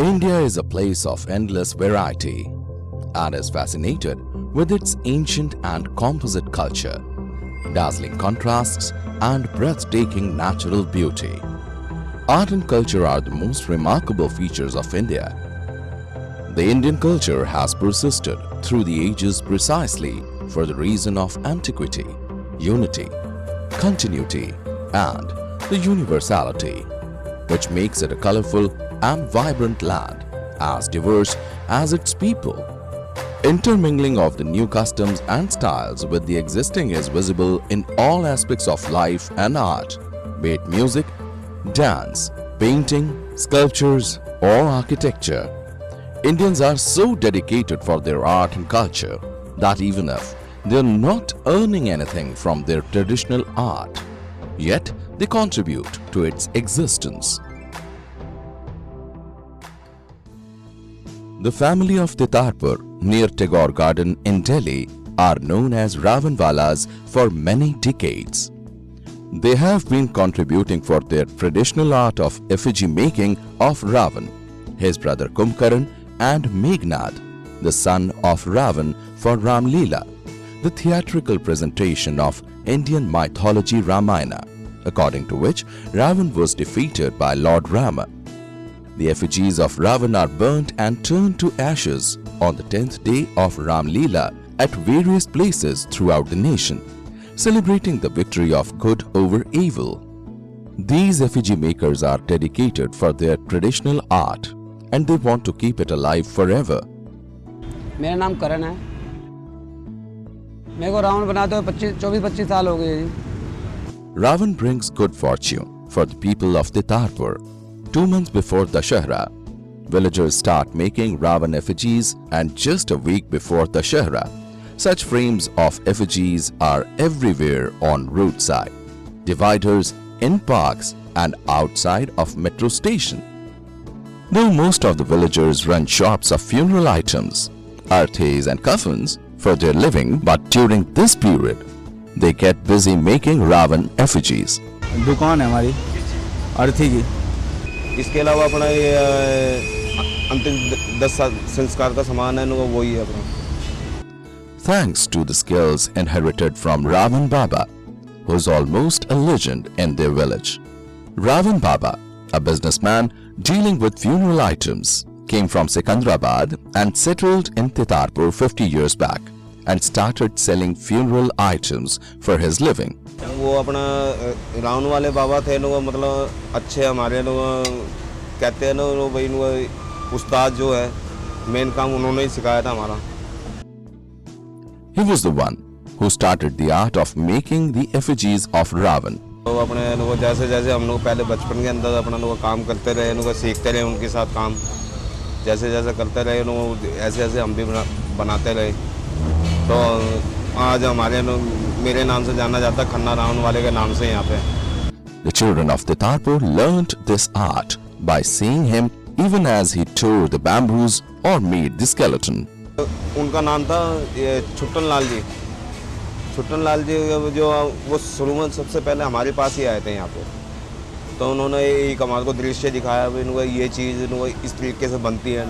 India is a place of endless variety and is fascinated with its ancient and composite culture, dazzling contrasts and breathtaking natural beauty. Art and culture are the most remarkable features of India. The Indian culture has persisted through the ages precisely for the reason of antiquity, unity, continuity, and the universality, which makes it a colorful and vibrant land, as diverse as its people. Intermingling of the new customs and styles with the existing is visible in all aspects of life and art, be it music, dance, painting, sculptures, or architecture. Indians are so dedicated for their art and culture that even if they are not earning anything from their traditional art, yet they contribute to its existence. The family of Titarpur near Tagore Garden in Delhi are known as Ravan Valas for many decades. They have been contributing for their traditional art of effigy making of Ravan, his brother Kumbhkaran, and Meghnad, the son of Ravan, for Ram Leela, the theatrical presentation of Indian mythology Ramayana, according to which Ravan was defeated by Lord Rama. The effigies of Ravan are burnt and turned to ashes on the 10th day of Ram Leela at various places throughout the nation, celebrating the victory of good over evil. These effigy makers are dedicated for their traditional art and they want to keep it alive forever. मेरा नाम करण है। मेरे को रावण बनाते हुए 24-25 साल हो गए जी। Ravan brings good fortune for the people of Titarpur. 2 months before Dussehra, villagers start making Ravan effigies, and just a week before Dussehra, such frames of effigies are everywhere on roadside, dividers, in parks and outside of metro station. Though most of the villagers run shops of funeral items, artisans and coffins for their living, but during this period, they get busy making Ravan effigies. दुकान है हमारी अर्थी की। इसके अलावा अपना ये अंतिम 10 संस्कार का सामान है वो ही है अपना। Thanks to the skills inherited from Ravan Baba, who is almost a legend in their village. Ravan Baba, a businessman dealing with funeral items, came from Secunderabad and settled in Titarpur 50 years back and started selling funeral items for his living. वो अपना रावण वाले बाबा थे ना, वो मतलब अच्छे हमारे लोग कहते हैं ना, वो भाई वो उस्ताद जो है मेन काम उन्होंने ही सिखाया था हमारा। He was the one who started the art of making the effigies of Ravan. तो अपने लोग जैसे जैसे हम लोग पहले बचपन के अंदर अपना लोग काम करते रहे, लोग सीखते रहे उनके साथ काम, जैसे जैसे करते रहे लोग ऐसे ऐसे हम भी बनाते रहे। तो आज हमारे मेरे नाम से जाना जाता है, खन्ना रावण वाले के नाम से यहाँ पे। The children of Titarpur learnt this art by seeing him even as he tore the bamboos or made the skeleton. उनका नाम था छुट्टन लाल जी। छुट्टन लाल जी जो वो शुरू में सबसे पहले हमारे पास ही आए थे यहाँ पे, तो उन्होंने एक हमारे को दृश्य दिखाया, इनको ये चीज़ इनको इस तरीके से बनती है,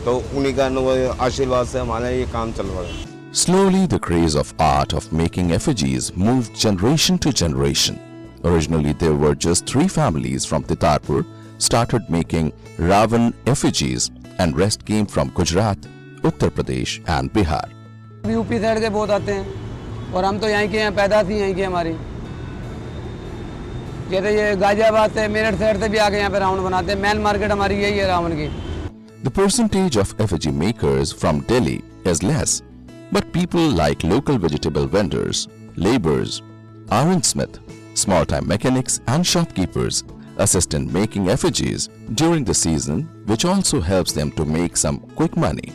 तो उन्हीं का आशीर्वाद से हमारा ये काम चल रहा है। Slowly, the craze of art of making effigies moved generation to generation. Originally, there were just 3 families from Titarpur started making Ravan effigies, and rest came from Gujarat, Uttar Pradesh, and Bihar. UP side से बहुत आते हैं और हम तो यहीं के हैं, पैदा थी यहीं की हमारी। जैसे ये गाजियाबाद से, मेरठ साइड से भी आके यहाँ पे रावण बनाते हैं। मेन मार्केट हमारी यही है रावण की। The percentage of effigy makers from Delhi is less, but people like local vegetable vendors, laborers, ironsmith, small-time mechanics and shopkeepers assist in making effigies during the season, which also helps them to make some quick money.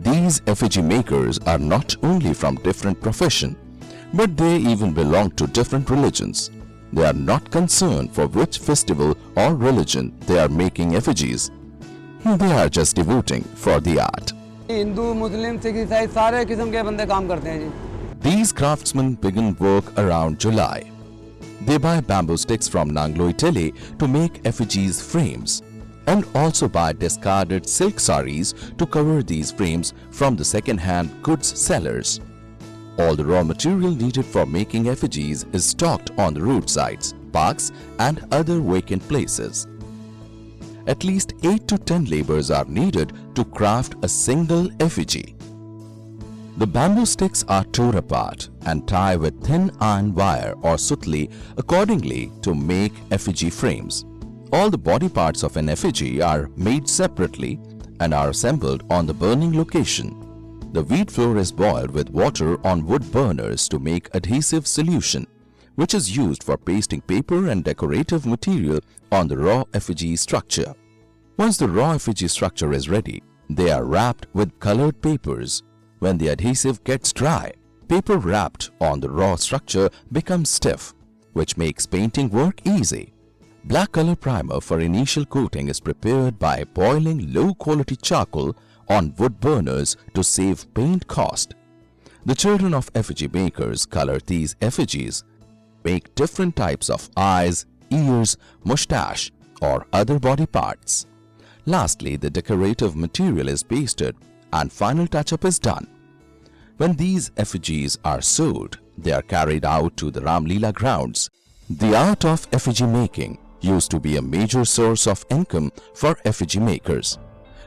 These effigy makers are not only from different profession, but they even belong to different religions. They are not concerned for which festival or religion they are making effigies. They are just devoting for the art. Hindu, मुस्लिम, सिख, ईसाई सारे किस्म के बंदे काम करते हैं जी। These craftsmen begin work around July. They buy bamboo sticks from Nanglo, Italy to make effigies frames, and also buy discarded silk saris to cover these frames from the second-hand goods sellers. All the raw material needed for making effigies is stocked on the roadsides, parks and other vacant places. At least 8 to 10 laborers are needed to craft a single effigy. The bamboo sticks are torn apart and tied with thin iron wire or sutli accordingly to make effigy frames. All the body parts of an effigy are made separately and are assembled on the burning location. The wheat flour is boiled with water on wood burners to make adhesive solution, which is used for pasting paper and decorative material on the raw effigy structure. Once the raw effigy structure is ready, they are wrapped with colored papers. When the adhesive gets dry, paper wrapped on the raw structure becomes stiff, which makes painting work easy. Black color primer for initial coating is prepared by boiling low-quality charcoal on wood burners to save paint cost. The children of effigy makers color these effigies, make different types of eyes, ears, mustache or other body parts. Lastly, the decorative material is pasted and final touch-up is done. When these effigies are sold, they are carried out to the Ram Leela grounds. The art of effigy making used to be a major source of income for effigy makers.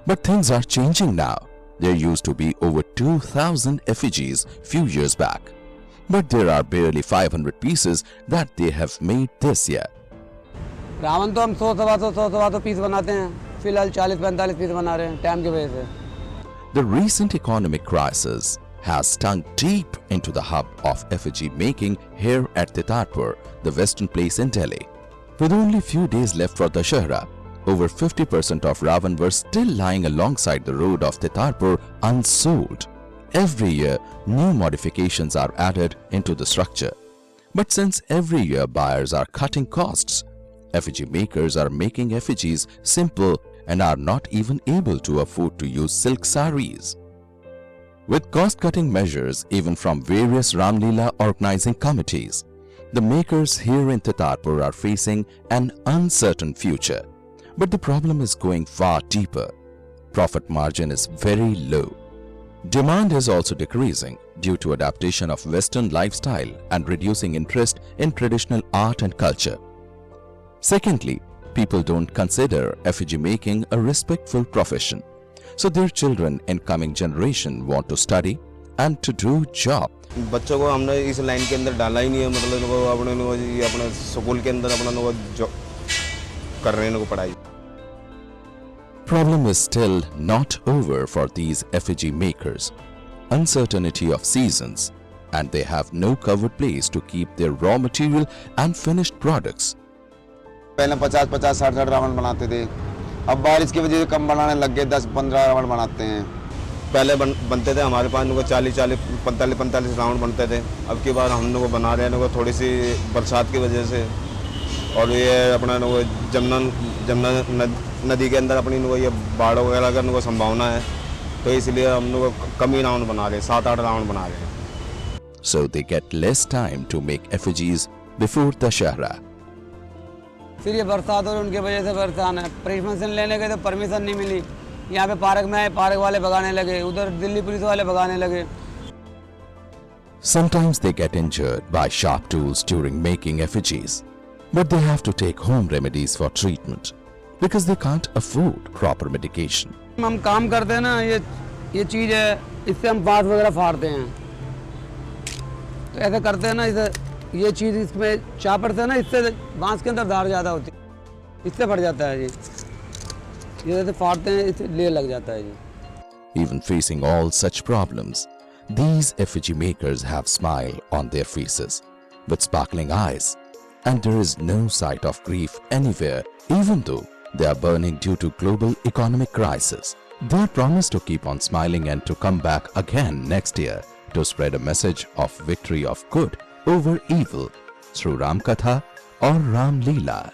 But things are changing now. There used to be over 2,000 effigies few years back. But there are barely 500 pieces that they have made this year. Ravan तो हम 100-125 piece बनाते हैं, फिलहाल 40-45 piece बना रहे हैं time की वजह से. The recent economic crisis has stung deep into the hub of effigy making here at Titarpur, the western place in Delhi. With only few days left for Dussehra, over 50% of Ravan were still lying alongside the road of Titarpur unsold. Every year, new modifications are added into the structure. But since every year buyers are cutting costs, effigy makers are making effigies simple and are not even able to afford to use silk saris. With cost-cutting measures even from various Ram Leela organizing committees, the makers here in Titarpur are facing an uncertain future. But the problem is going far deeper. Profit margin is very low. Demand is also decreasing due to adaptation of Western lifestyle and reducing interest in traditional art and culture. Secondly, people don't consider effigy making a respectful profession. So their children in coming generation want to study and to do job. बच्चों को हमने इस line के अंदर डाला ही नहीं है, मतलब इनको अपने स्कूल के अंदर अपना जॉब कर रहे हैं इनको पढ़ाई. Problem is still not over for these effigy makers. Uncertainty of seasons, and they have no covered place to keep their raw material and finished products. पहले 50-60 रावण बनाते थे, अब बारिश की वजह से कम बनाने लग गए, 10-15 रावण बनाते हैं. पहले बनते थे हमारे पास 40-45 राउंड बनते थे. अब की बार हम लोग बना रहे हैं थोड़ी सी बरसात की वजह से, और ये अपना जमुना नदी के अंदर अपनी ये बाढ़ वगैरह का संभावना है, तो इसलिए हम लोग कम ही राउंड बना रहे हैं, 7-8 राउंड बना रहे हैं. So they get less time to make effigies before Dussehra. फिर ये बरसात और उनकी वजह से परेशान है. परमिशन लेने गए तो परमिशन नहीं मिली. यहाँ पे पार्क में आए, पार्क वाले भगाने लगे, उधर दिल्ली पुलिस वाले भगाने लगे. Sometimes they get injured by sharp tools during making effigies, but they have to take home remedies for treatment because they can't afford proper medication. हम काम करते हैं ना, ये चीज़ है, इससे हम बांस वगैरह फाड़ते हैं. तो ऐसे करते हैं ना, इसे ये चीज़ इसमें चापर से ना, इससे बांस के अंदर धार ज़्यादा होती है, इससे फट जाता है जी. ये जैसे फाड़ते हैं, इससे ले लग जाता है जी. Even facing all such problems, these effigy makers have smile on their faces with sparkling eyes, and there is no sight of grief anywhere, even though they are burning due to global economic crisis. They promise to keep on smiling and to come back again next year to spread a message of victory of good over evil through Ram Katha or Ram Leela.